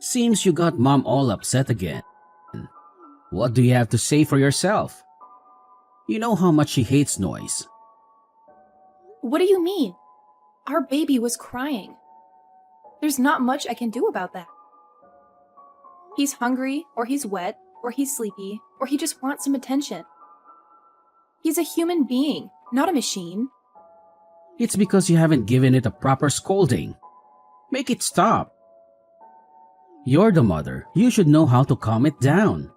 Seems you got mom all upset again. What do you have to say for yourself? You know how much she hates noise. What do you mean? Our baby was crying. There's not much I can do about that. He's hungry, or he's wet, or he's sleepy, or he just wants some attention. He's a human being, not a machine. It's because you haven't given it a proper scolding. Make it stop. You're the mother. You should know how to calm it down.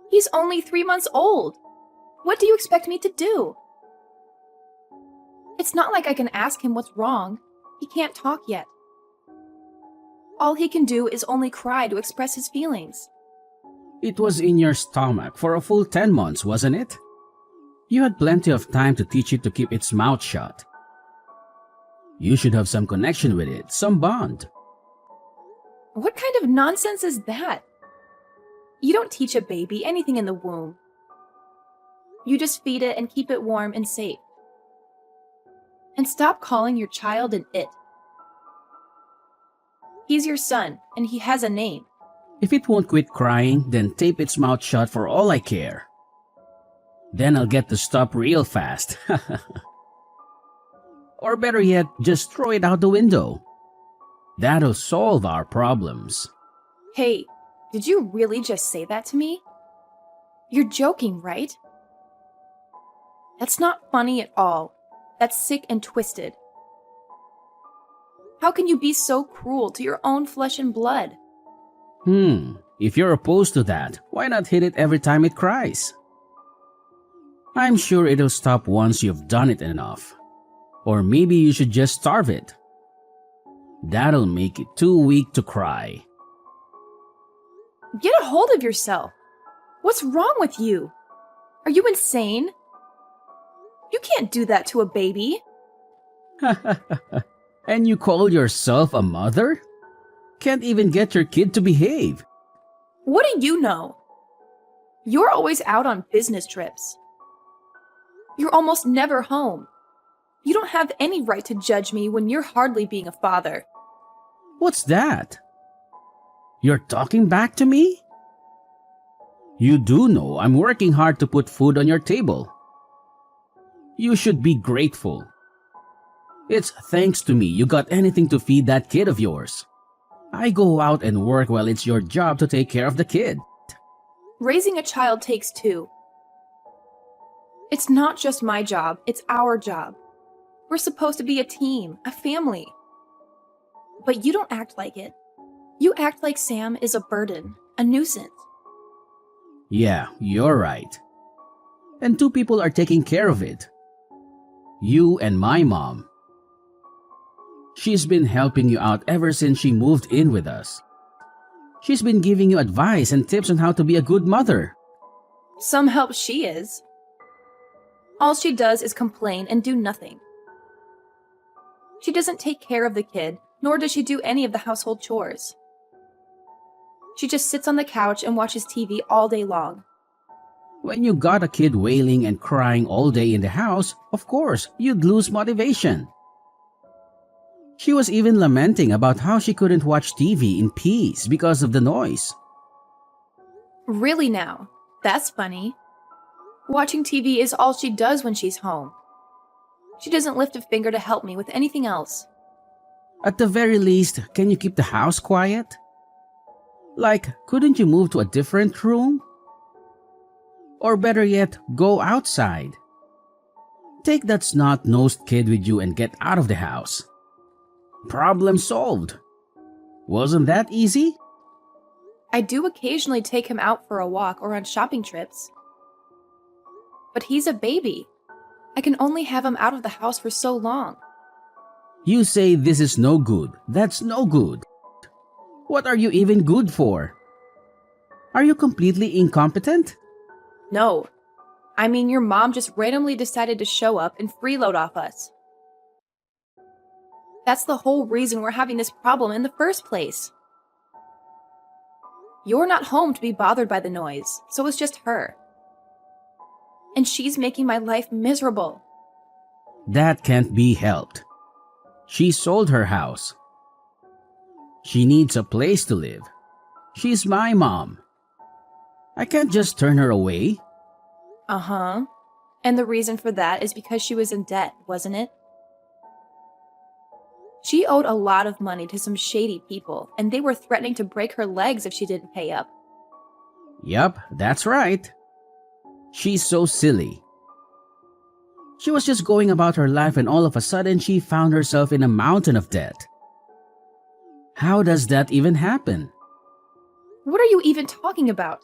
He's only 3 months old. What do you expect me to do? It's not like I can ask him what's wrong. He can't talk yet. All he can do is only cry to express his feelings. It was in your stomach for a full 10 months, wasn't it? You had plenty of time to teach it to keep its mouth shut. You should have some connection with it, some bond. What kind of nonsense is that? You don't teach a baby anything in the womb. You just feed it and keep it warm and safe. And stop calling your child an it. He's your son, and he has a name. If it won't quit crying, then tape its mouth shut for all I care. Then I'll get to stop real fast. Or better yet, just throw it out the window. That'll solve our problems. Hey, did you really just say that to me? You're joking, right? That's not funny at all. That's sick and twisted. How can you be so cruel to your own flesh and blood? If you're opposed to that, why not hit it every time it cries? I'm sure it'll stop once you've done it enough. Or maybe you should just starve it. That'll make it too weak to cry. Get a hold of yourself. What's wrong with you? Are you insane? You can't do that to a baby. And you call yourself a mother? Can't even get your kid to behave. What do you know? You're always out on business trips. You're almost never home. You don't have any right to judge me when you're hardly being a father. What's that? You're talking back to me? You do know I'm working hard to put food on your table. You should be grateful. It's thanks to me you got anything to feed that kid of yours. I go out and work while it's your job to take care of the kid. Raising a child takes two. It's not just my job, it's our job. We're supposed to be a team, a family. But you don't act like it. You act like Sam is a burden, a nuisance. Yeah, you're right. And two people are taking care of it. You and my mom. She's been helping you out ever since she moved in with us. She's been giving you advice and tips on how to be a good mother. Some help she is. All she does is complain and do nothing. She doesn't take care of the kid, nor does she do any of the household chores. She just sits on the couch and watches TV all day long. When you got a kid wailing and crying all day in the house, of course, you'd lose motivation. She was even lamenting about how she couldn't watch TV in peace because of the noise. Really now? That's funny. Watching TV is all she does when she's home. She doesn't lift a finger to help me with anything else. At the very least, can you keep the house quiet? Like, couldn't you move to a different room? Or better yet, go outside. Take that snot-nosed kid with you and get out of the house. Problem solved. Wasn't that easy? I do occasionally take him out for a walk or on shopping trips. But he's a baby. I can only have him out of the house for so long. You say this is no good. That's no good. What are you even good for? Are you completely incompetent? No. I mean, your mom just randomly decided to show up and freeload off us. That's the whole reason we're having this problem in the first place. You're not home to be bothered by the noise, so it's just her. And she's making my life miserable. That can't be helped. She sold her house. She needs a place to live. She's my mom. I can't just turn her away. Uh-huh. And the reason for that is because she was in debt, wasn't it? She owed a lot of money to some shady people, and they were threatening to break her legs if she didn't pay up. Yup, that's right. She's so silly. She was just going about her life and all of a sudden she found herself in a mountain of debt. How does that even happen? What are you even talking about?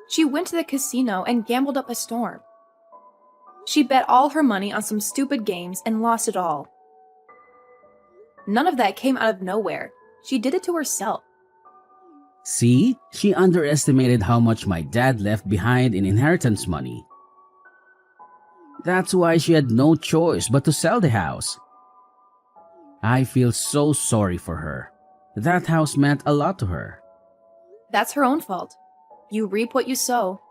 She went to the casino and gambled up a storm. She bet all her money on some stupid games and lost it all. None of that came out of nowhere. She did it to herself. See, she underestimated how much my dad left behind in inheritance money. That's why she had no choice but to sell the house. I feel so sorry for her. That house meant a lot to her. That's her own fault. You reap what you sow.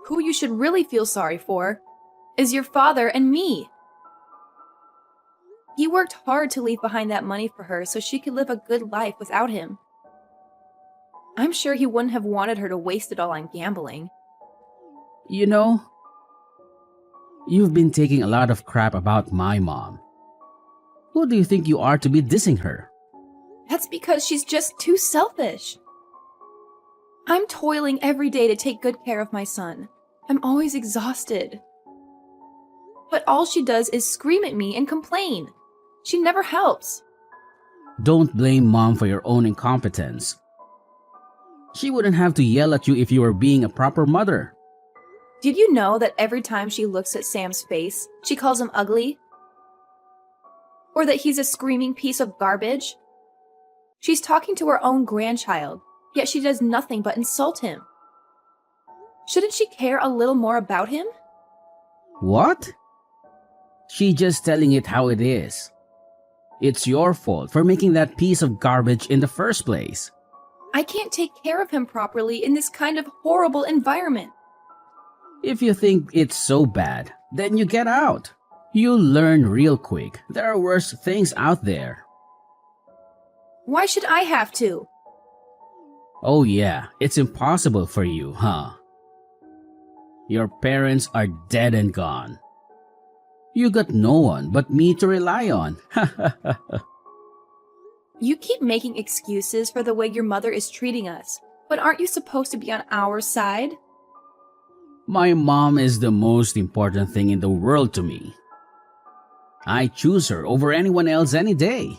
Who you should really feel sorry for is your father and me. He worked hard to leave behind that money for her so she could live a good life without him. I'm sure he wouldn't have wanted her to waste it all on gambling. You know, you've been taking a lot of crap about my mom. Who do you think you are to be dissing her? That's because she's just too selfish. I'm toiling every day to take good care of my son. I'm always exhausted. But all she does is scream at me and complain. She never helps. Don't blame mom for your own incompetence. She wouldn't have to yell at you if you were being a proper mother. Did you know that every time she looks at Sam's face, she calls him ugly? Or that he's a screaming piece of garbage? She's talking to her own grandchild, yet she does nothing but insult him. Shouldn't she care a little more about him? What? She's just telling it how it is. It's your fault for making that piece of garbage in the first place. I can't take care of him properly in this kind of horrible environment. If you think it's so bad, then you get out. You'll learn real quick. There are worse things out there. Why should I have to? Oh yeah, it's impossible for you, huh? Your parents are dead and gone. You got no one but me to rely on. You keep making excuses for the way your mother is treating us, but aren't you supposed to be on our side? My mom is the most important thing in the world to me. I choose her over anyone else any day.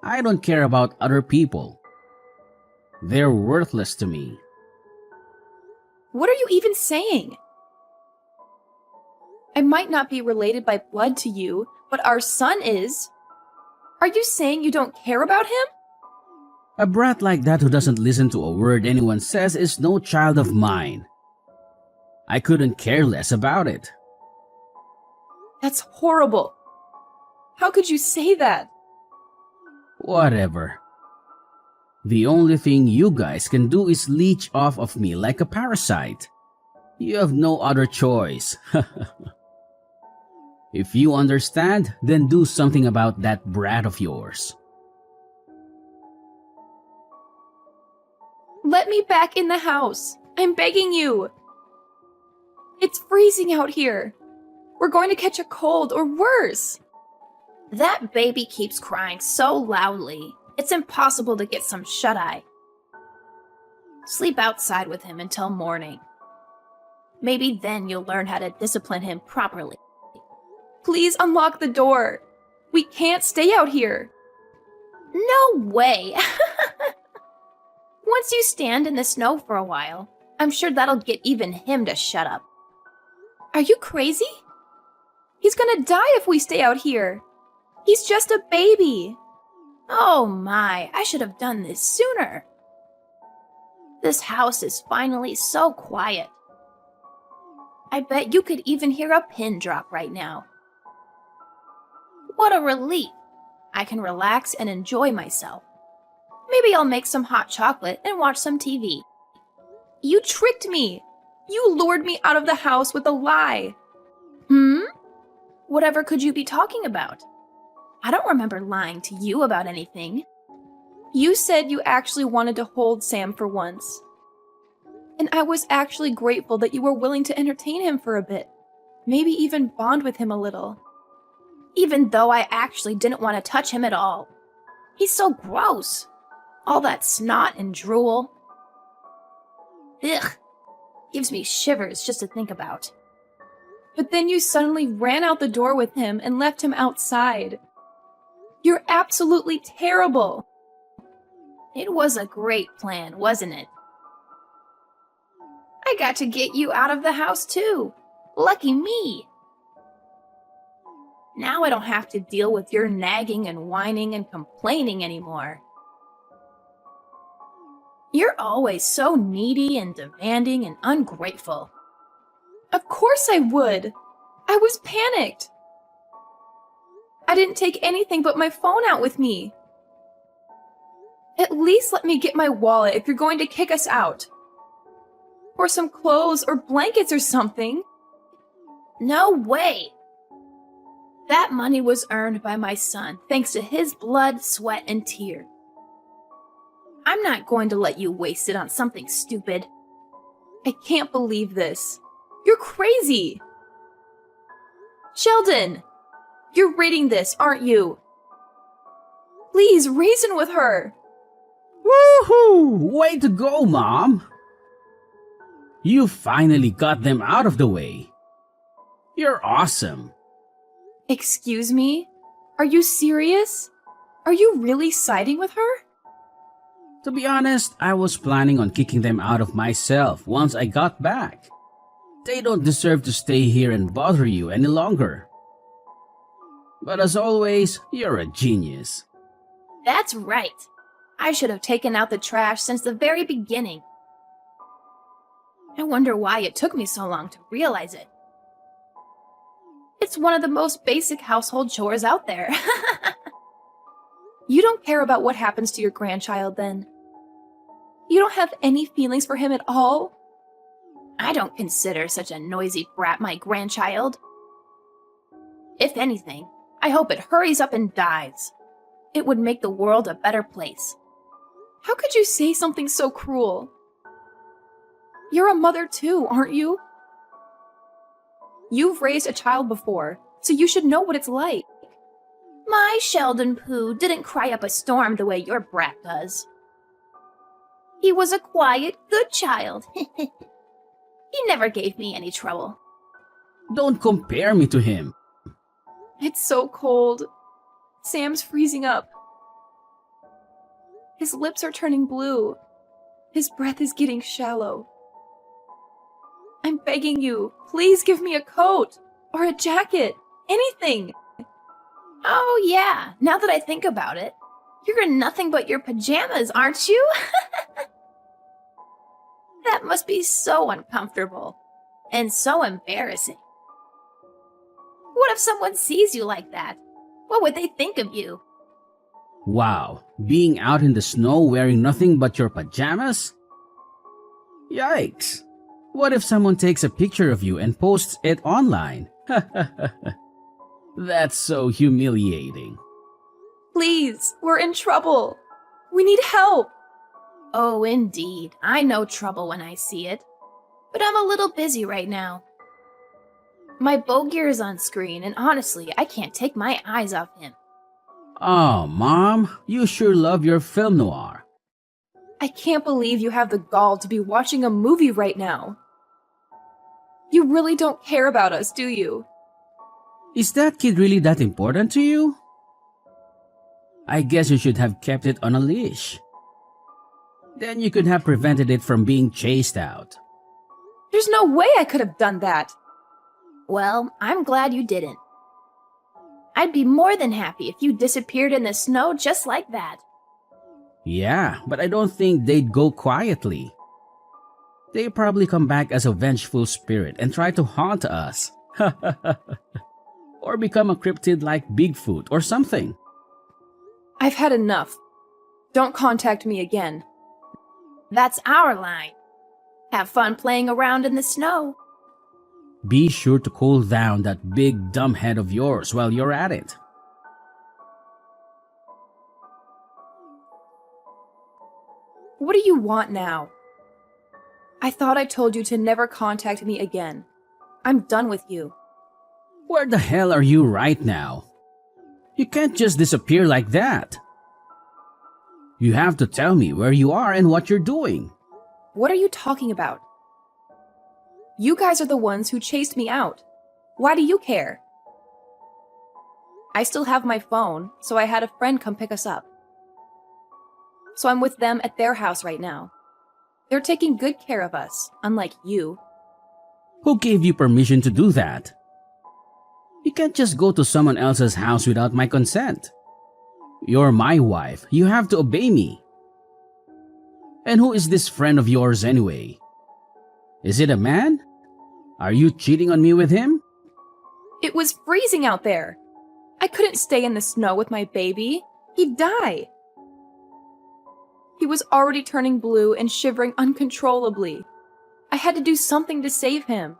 I don't care about other people. They're worthless to me. What are you even saying? I might not be related by blood to you, but our son is. Are you saying you don't care about him? A brat like that who doesn't listen to a word anyone says is no child of mine. I couldn't care less about it. That's horrible. How could you say that? Whatever. The only thing you guys can do is leech off of me like a parasite. You have no other choice. If you understand, then do something about that brat of yours. Let me back in the house. I'm begging you. It's freezing out here. We're going to catch a cold or worse. That baby keeps crying so loudly. It's impossible to get some shut-eye. Sleep outside with him until morning. Maybe then you'll learn how to discipline him properly. Please unlock the door. We can't stay out here. No way. Once you stand in the snow for a while, I'm sure that'll get even him to shut up. Are you crazy? He's gonna die if we stay out here. He's just a baby. Oh my, I should have done this sooner. This house is finally so quiet. I bet you could even hear a pin drop right now. What a relief. I can relax and enjoy myself. Maybe I'll make some hot chocolate and watch some TV. You tricked me. You lured me out of the house with a lie. Whatever could you be talking about? I don't remember lying to you about anything. You said you actually wanted to hold Sam for once. And I was actually grateful that you were willing to entertain him for a bit. Maybe even bond with him a little. Even though I actually didn't want to touch him at all. He's so gross. All that snot and drool. Ugh. Gives me shivers just to think about. But then you suddenly ran out the door with him and left him outside. You're absolutely terrible. It was a great plan, wasn't it? I got to get you out of the house too. Lucky me. Now I don't have to deal with your nagging and whining and complaining anymore. You're always so needy and demanding and ungrateful. Of course I would. I was panicked. I didn't take anything but my phone out with me. At least let me get my wallet if you're going to kick us out. Or some clothes or blankets or something. No way. That money was earned by my son thanks to his blood, sweat, and tears. I'm not going to let you waste it on something stupid. I can't believe this. You're crazy. Sheldon, you're reading this, aren't you? Please reason with her. Woohoo! Way to go, Mom! You finally got them out of the way. You're awesome. Excuse me? Are you serious? Are you really siding with her? To be honest, I was planning on kicking them out of myself once I got back. They don't deserve to stay here and bother you any longer. But as always, you're a genius. That's right. I should have taken out the trash since the very beginning. I wonder why it took me so long to realize it. It's one of the most basic household chores out there. You don't care about what happens to your grandchild, then? You don't have any feelings for him at all? I don't consider such a noisy brat my grandchild. If anything, I hope it hurries up and dies. It would make the world a better place. How could you say something so cruel? You're a mother too, aren't you? You've raised a child before, so you should know what it's like. My Sheldon Pooh didn't cry up a storm the way your brat does. He was a quiet, good child. He never gave me any trouble. Don't compare me to him. It's so cold. Sam's freezing up. His lips are turning blue. His breath is getting shallow. I'm begging you, please give me a coat or a jacket, anything. Oh yeah, now that I think about it, you're in nothing but your pajamas, aren't you? That must be so uncomfortable and so embarrassing. What if someone sees you like that? What would they think of you? Wow, being out in the snow wearing nothing but your pajamas? Yikes! What if someone takes a picture of you and posts it online? That's so humiliating. Please, we're in trouble. We need help. Oh, indeed. I know trouble when I see it. But I'm a little busy right now. My bow gear is on screen, and honestly, I can't take my eyes off him. Oh, Mom, you sure love your film noir. I can't believe you have the gall to be watching a movie right now. You really don't care about us, do you? Is that kid really that important to you? I guess you should have kept it on a leash. Then you could have prevented it from being chased out. There's no way I could have done that. Well, I'm glad you didn't. I'd be more than happy if you disappeared in the snow just like that. Yeah, but I don't think they'd go quietly. They probably come back as a vengeful spirit and try to haunt us. Or become a cryptid like Bigfoot or something. I've had enough. Don't contact me again. That's our line. Have fun playing around in the snow. Be sure to cool down that big dumb head of yours while you're at it. What do you want now? I thought I told you to never contact me again. I'm done with you. Where the hell are you right now? You can't just disappear like that. You have to tell me where you are and what you're doing. What are you talking about? You guys are the ones who chased me out. Why do you care? I still have my phone, so I had a friend come pick us up. So I'm with them at their house right now. They're taking good care of us, unlike you. Who gave you permission to do that? You can't just go to someone else's house without my consent. You're my wife. You have to obey me. And who is this friend of yours anyway? Is it a man? Are you cheating on me with him? It was freezing out there. I couldn't stay in the snow with my baby. He'd die. He was already turning blue and shivering uncontrollably. I had to do something to save him.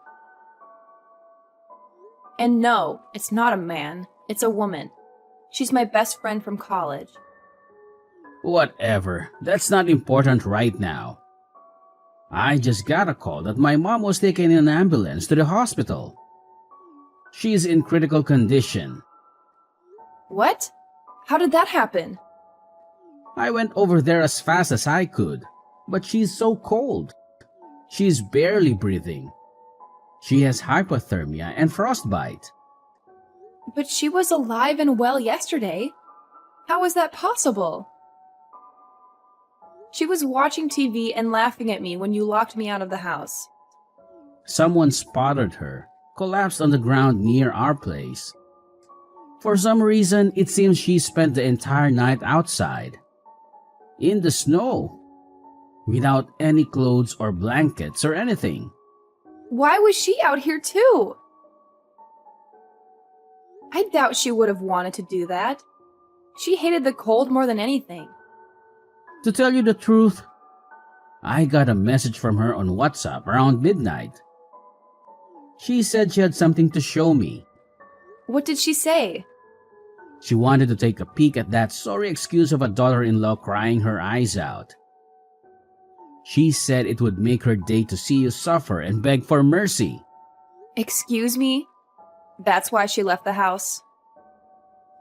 And no, it's not a man. It's a woman. She's my best friend from college. Whatever. That's not important right now. I just got a call that my mom was taken in an ambulance to the hospital. She's in critical condition. What? How did that happen? I went over there as fast as I could, but she's so cold. She's barely breathing. She has hypothermia and frostbite. But she was alive and well yesterday. How is that possible? She was watching TV and laughing at me when you locked me out of the house. Someone spotted her, collapsed on the ground near our place. For some reason, it seems she spent the entire night outside, in the snow, without any clothes or blankets or anything. Why was she out here too? I doubt she would have wanted to do that. She hated the cold more than anything. To tell you the truth, I got a message from her on WhatsApp around midnight. She said she had something to show me. What did she say? She wanted to take a peek at that sorry excuse of a daughter-in-law crying her eyes out. She said it would make her day to see you suffer and beg for mercy. Excuse me? That's why she left the house?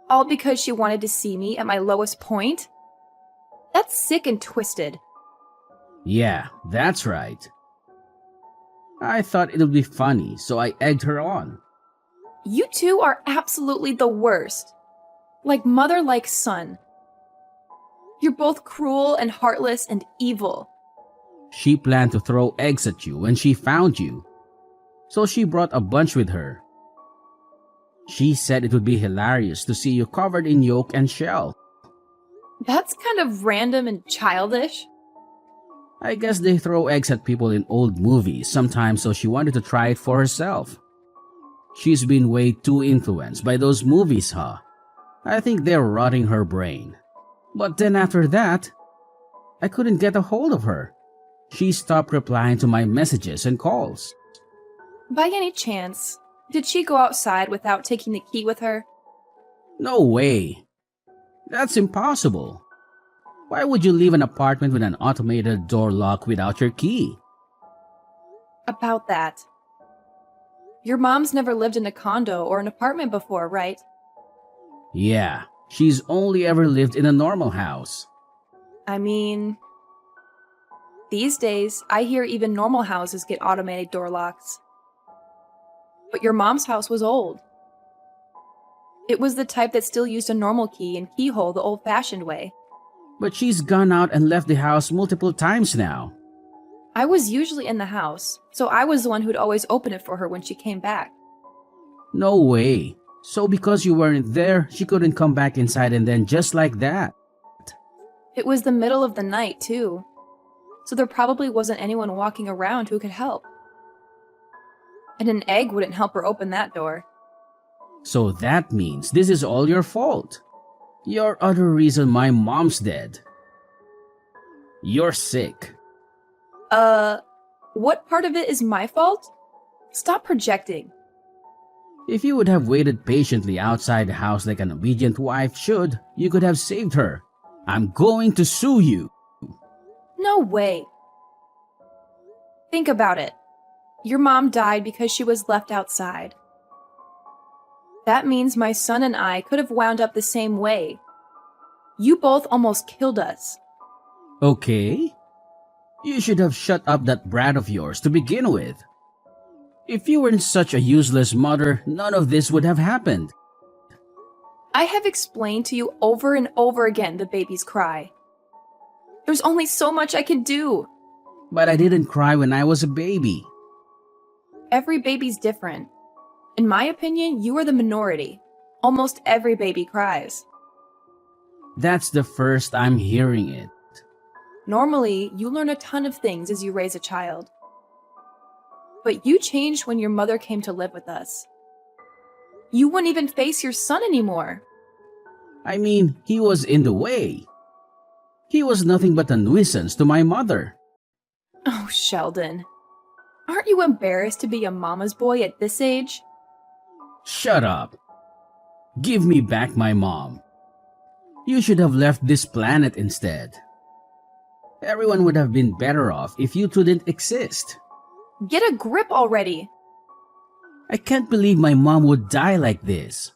All because she wanted to see me at my lowest point? That's sick and twisted. Yeah, that's right. I thought it would be funny, so I egged her on. You two are absolutely the worst. Like mother, like son. You're both cruel and heartless and evil. She planned to throw eggs at you when she found you, so she brought a bunch with her. She said it would be hilarious to see you covered in yolk and shell. That's kind of random and childish. I guess they throw eggs at people in old movies sometimes, so she wanted to try it for herself. She's been way too influenced by those movies, huh? I think they're rotting her brain. But then after that, I couldn't get a hold of her. She stopped replying to my messages and calls. By any chance, did she go outside without taking the key with her? No way. That's impossible. Why would you leave an apartment with an automated door lock without your key? About that. Your mom's never lived in a condo or an apartment before, right? Yeah, she's only ever lived in a normal house. I mean, these days, I hear even normal houses get automated door locks. But your mom's house was old. It was the type that still used a normal key and keyhole the old-fashioned way. But she's gone out and left the house multiple times now. I was usually in the house, so I was the one who'd always open it for her when she came back. No way. So because you weren't there, she couldn't come back inside and then just like that. It was the middle of the night, too. So there probably wasn't anyone walking around who could help. And an egg wouldn't help her open that door. So that means this is all your fault. You're other reason my mom's dead. You're sick. What part of it is my fault? Stop projecting. If you would have waited patiently outside the house like an obedient wife should, you could have saved her. I'm going to sue you. No way. Think about it. Your mom died because she was left outside. That means my son and I could have wound up the same way. You both almost killed us. Okay? You should have shut up that brat of yours to begin with. If you weren't such a useless mother, none of this would have happened. I have explained to you over and over again the baby's cry. There's only so much I can do. But I didn't cry when I was a baby. Every baby's different. In my opinion, you are the minority. Almost every baby cries. That's the first I'm hearing it. Normally, you learn a ton of things as you raise a child. But you changed when your mother came to live with us. You wouldn't even face your son anymore. I mean, he was in the way. He was nothing but a nuisance to my mother. Oh, Sheldon. Aren't you embarrassed to be a mama's boy at this age? Shut up. Give me back my mom. You should have left this planet instead. Everyone would have been better off if you two didn't exist. Get a grip already. I can't believe my mom would die like this.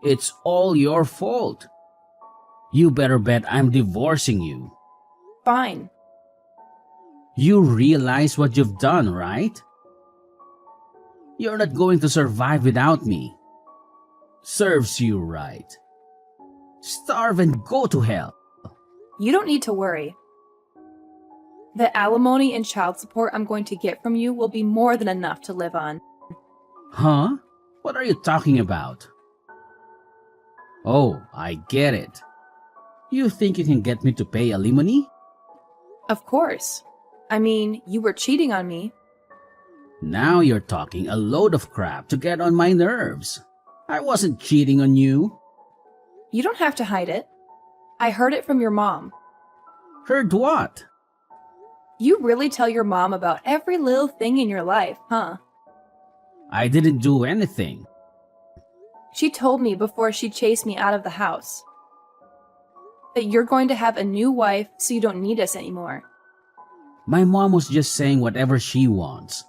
It's all your fault. You better bet I'm divorcing you. Fine. You realize what you've done, right? You're not going to survive without me. Serves you right. Starve and go to hell. You don't need to worry. The alimony and child support I'm going to get from you will be more than enough to live on. Huh? What are you talking about? Oh, I get it. You think you can get me to pay alimony? Of course. I mean, you were cheating on me. Now you're talking a load of crap to get on my nerves. I wasn't cheating on you. You don't have to hide it. I heard it from your mom. Heard what? You really tell your mom about every little thing in your life, huh? I didn't do anything. She told me before she chased me out of the house that you're going to have a new wife so you don't need us anymore. My mom was just saying whatever she wants.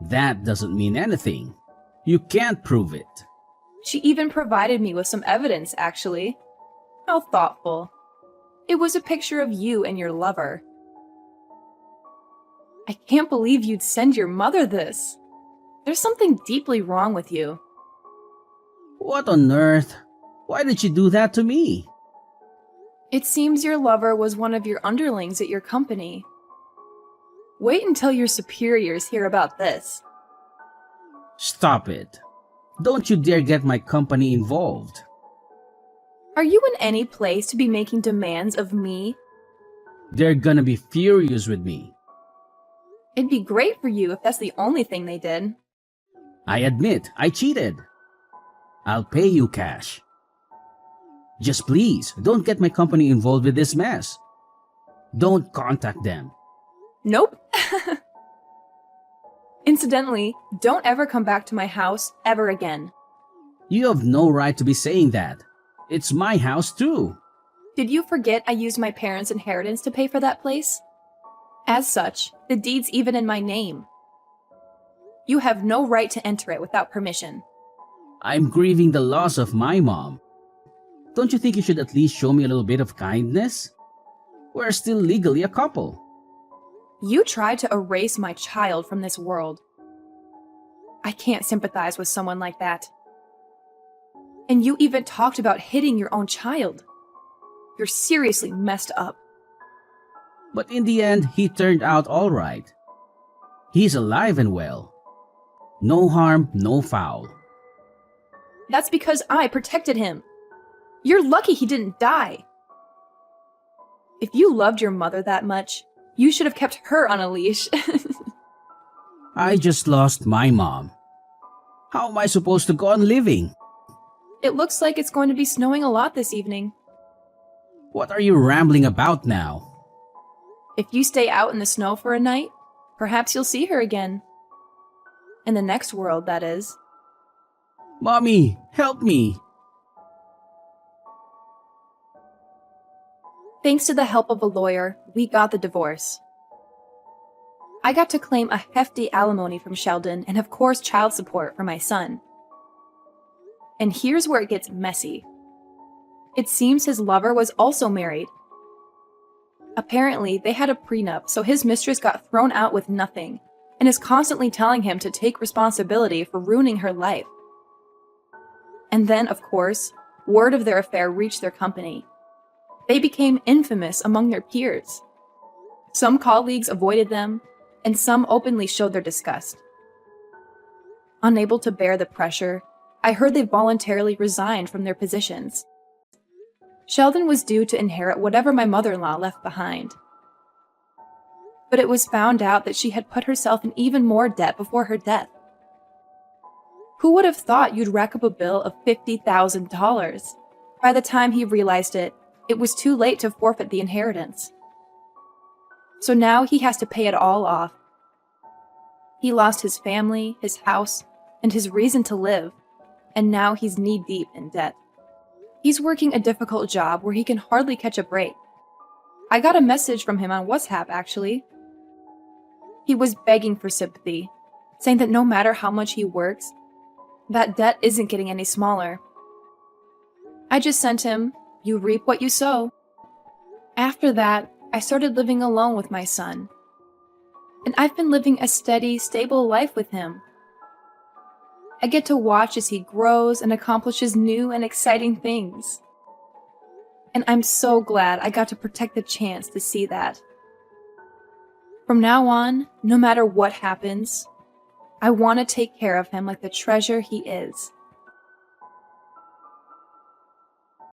That doesn't mean anything. You can't prove it. She even provided me with some evidence, actually. How thoughtful. It was a picture of you and your lover. I can't believe you'd send your mother this. There's something deeply wrong with you. What on earth? Why did she do that to me? It seems your lover was one of your underlings at your company. Wait until your superiors hear about this. Stop it. Don't you dare get my company involved. Are you in any place to be making demands of me? They're gonna be furious with me. It'd be great for you if that's the only thing they did. I admit, I cheated. I'll pay you cash. Just please, don't get my company involved with this mess. Don't contact them. Nope. Incidentally, don't ever come back to my house ever again. You have no right to be saying that. It's my house too. Did you forget I used my parents' inheritance to pay for that place? As such, the deed's even in my name. You have no right to enter it without permission. I'm grieving the loss of my mom. Don't you think you should at least show me a little bit of kindness? We're still legally a couple. You tried to erase my child from this world. I can't sympathize with someone like that. And you even talked about hitting your own child. You're seriously messed up. But in the end, he turned out all right. He's alive and well. No harm, no foul. That's because I protected him. You're lucky he didn't die. If you loved your mother that much, you should have kept her on a leash. I just lost my mom. How am I supposed to go on living? It looks like it's going to be snowing a lot this evening. What are you rambling about now? If you stay out in the snow for a night, perhaps you'll see her again. In the next world, that is. Mommy, help me! Thanks to the help of a lawyer, we got the divorce. I got to claim a hefty alimony from Sheldon and, of course, child support for my son. And here's where it gets messy. It seems his lover was also married. Apparently, they had a prenup, so his mistress got thrown out with nothing and is constantly telling him to take responsibility for ruining her life. And then, of course, word of their affair reached their company. They became infamous among their peers. Some colleagues avoided them, and some openly showed their disgust. Unable to bear the pressure, I heard they voluntarily resigned from their positions. Sheldon was due to inherit whatever my mother-in-law left behind. But it was found out that she had put herself in even more debt before her death. Who would have thought you'd rack up a bill of $50,000? By the time he realized it, it was too late to forfeit the inheritance. So now he has to pay it all off. He lost his family, his house, and his reason to live, and now he's knee-deep in debt. He's working a difficult job where he can hardly catch a break. I got a message from him on WhatsApp, actually. He was begging for sympathy, saying that no matter how much he works, that debt isn't getting any smaller. I just sent him, "You reap what you sow." After that, I started living alone with my son. And I've been living a steady, stable life with him. I get to watch as he grows and accomplishes new and exciting things. And I'm so glad I got to protect the chance to see that. From now on, no matter what happens, I want to take care of him like the treasure he is.